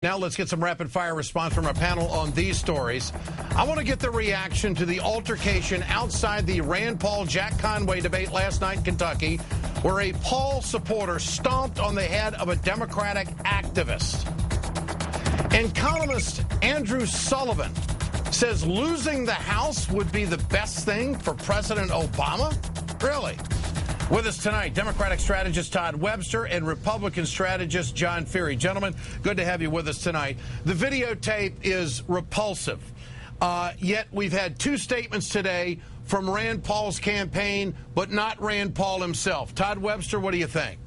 Now let's get some rapid-fire response from our panel on these stories. I want to get the reaction to the altercation outside the Rand Paul-Jack Conway debate last night in Kentucky, where a Paul supporter stomped on the head of a Democratic activist. And columnist Andrew Sullivan says losing the House would be the best thing for President Obama? Really? With us tonight, Democratic strategist Todd Webster and Republican strategist John Feehery. Gentlemen, good to have you with us tonight. The videotape is repulsive, yet we've had two statements today from Rand Paul's campaign, but not Rand Paul himself. Todd Webster, what do you think?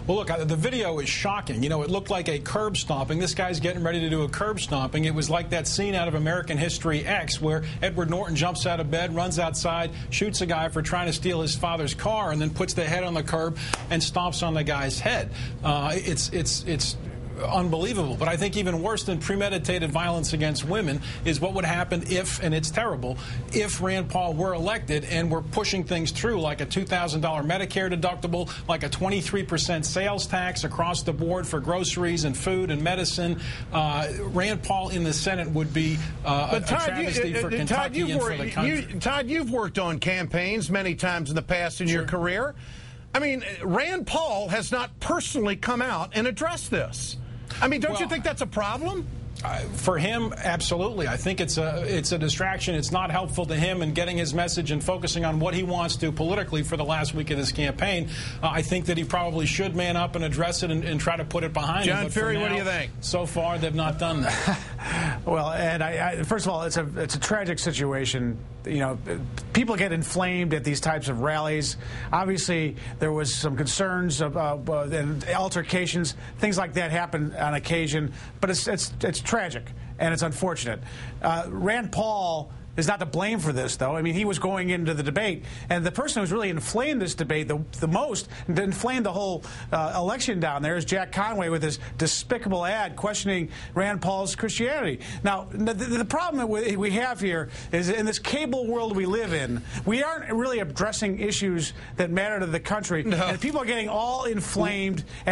Well, look, the video is shocking. You know, it looked like a curb stomping. This guy's getting ready to do a curb stomping. It was like that scene out of American History X where Edward Norton jumps out of bed, runs outside, shoots a guy for trying to steal his father's car, and then puts the head on the curb and stomps on the guy's head. It's unbelievable. But I think even worse than premeditated violence against women is what would happen if, and it's terrible, if Rand Paul were elected and were pushing things through like a $2,000 Medicare deductible, like a 23% sales tax across the board for groceries and food and medicine. Rand Paul in the Senate would be a travesty for Kentucky and for the country. Todd, you've worked on campaigns many times in the past in your career. I mean, Rand Paul has not personally come out and addressed this. I mean, don't you think that's a problem? For him, absolutely. I think it's a distraction. It's not helpful to him in getting his message and focusing on what he wants to politically for the last week of this campaign. I think that he probably should man up and address it and try to put it behind him. John Feehery, what do you think? So far, they've not done that. Well, and first of all, it's a tragic situation. You know, people get inflamed at these types of rallies. Obviously, there was some concerns and altercations. Things like that happen on occasion, but it's tragic and it's unfortunate. Rand Paul is not to blame for this, though. I mean, he was going into the debate, and the person who's really inflamed this debate the most, and inflamed the whole election down there, is Jack Conway with his despicable ad questioning Rand Paul's Christianity. Now, the problem that we have here is in this cable world we live in, we aren't really addressing issues that matter to the country, and people are getting all inflamed. We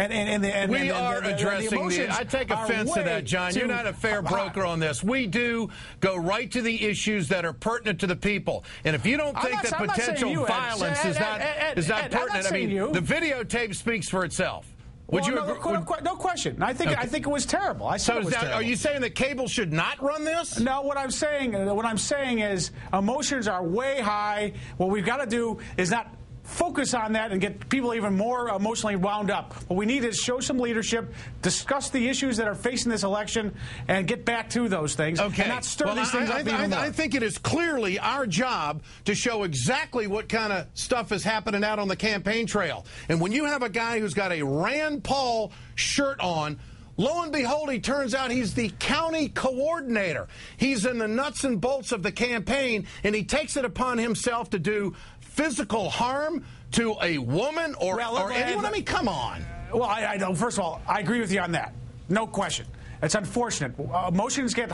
are addressing the. I take offense to that, John. You're not a fair broker on this. We do go right to the issues that are pertinent to the people. And if you don't think that potential violence is not pertinent, I mean, the videotape speaks for itself. Would you agree? No question. I think it was terrible. I said it was terrible. Are you saying that cable should not run this? No, what I'm saying is emotions are way high. What we've got to do is not focus on that and get people even more emotionally wound up. What we need is show some leadership, discuss the issues that are facing this election, and get back to those things, and not stir these things up even more. I think it is clearly our job to show exactly what kind of stuff is happening out on the campaign trail. And when you have a guy who's got a Rand Paul shirt on, lo and behold, he turns out he's the county coordinator. He's in the nuts and bolts of the campaign, and he takes it upon himself to do physical harm to a woman or anyone. I mean, come on. Well, I don't. First of all, I agree with you on that. No question. It's unfortunate. Emotions get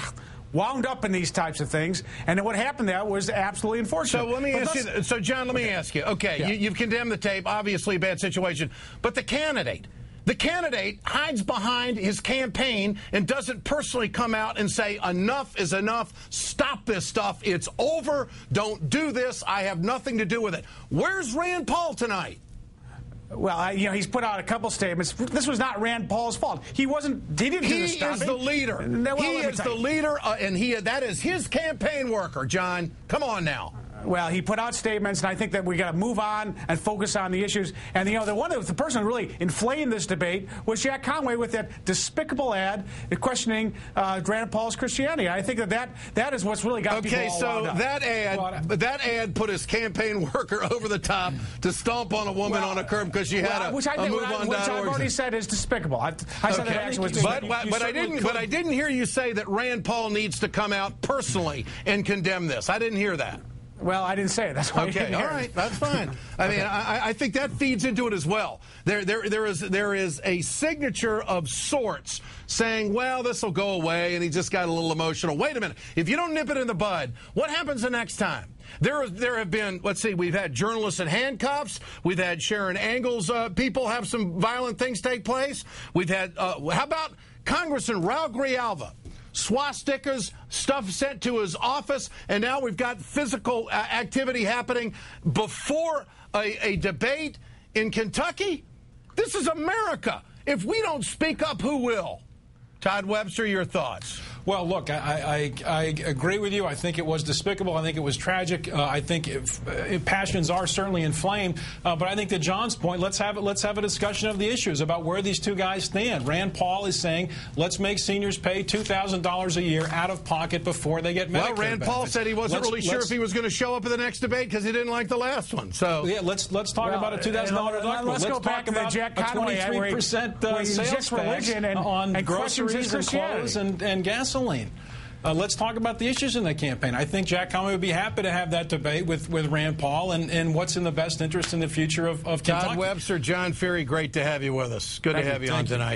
wound up in these types of things, and what happened there was absolutely unfortunate. So let me ask you. So, John, let me ask you. Okay, yeah. You've condemned the tape. Obviously, a bad situation. But the candidate hides behind his campaign and doesn't personally come out and say, enough is enough, stop this stuff, it's over, don't do this, I have nothing to do with it. Where's Rand Paul tonight? Well, he's put out a couple statements. This was not Rand Paul's fault. He didn't do the stopping. He is the leader. He is the leader, and that is his campaign worker, John. Come on now. Well, he put out statements, and I think that we got to move on and focus on the issues. And the person who really inflamed this debate was Jack Conway with that despicable ad questioning Rand Paul's Christianity. I think that is what's really got people all wound up. that ad put his campaign worker over the top to stomp on a woman on a curb because she had a MoveOn.org. Which I've already said is despicable. I said that action was despicable. But I didn't hear you say that Rand Paul needs to come out personally and condemn this. I didn't hear that. Well, I didn't say it. That's why. Okay, all right, that's fine. I mean, I think that feeds into it as well. There is a signature of sorts saying, well, this will go away, and he just got a little emotional. Wait a minute. If you don't nip it in the bud, what happens the next time? There have been, let's see, we've had journalists in handcuffs. We've had Sharon Angle's people have some violent things take place. We've had, how about Congressman Raul Grijalva, swastikas, stuff sent to his office, and now we've got physical activity happening before a debate in Kentucky. This is America. If we don't speak up, who will? Todd Webster, your thoughts? Well, look, I agree with you. I think it was despicable. I think it was tragic. I think passions are certainly inflamed. But I think to John's point, let's have a discussion of the issues about where these two guys stand. Rand Paul is saying, let's make seniors pay $2,000 a year out of pocket before they get Medicare Well, Rand Paul benefits. said he wasn't really sure if he was going to show up at the next debate because he didn't like the last one. So yeah, let's talk about a $2,000 deductible. Let's go back talk about to Jack a Conway, 23% sales tax on groceries and clothes and gasoline. Let's talk about the issues in the campaign. I think Jack Conway would be happy to have that debate with Rand Paul and what's in the best interest in the future of Kentucky. Todd Webster, John Ferry, great to have you with us. Good to have you on tonight.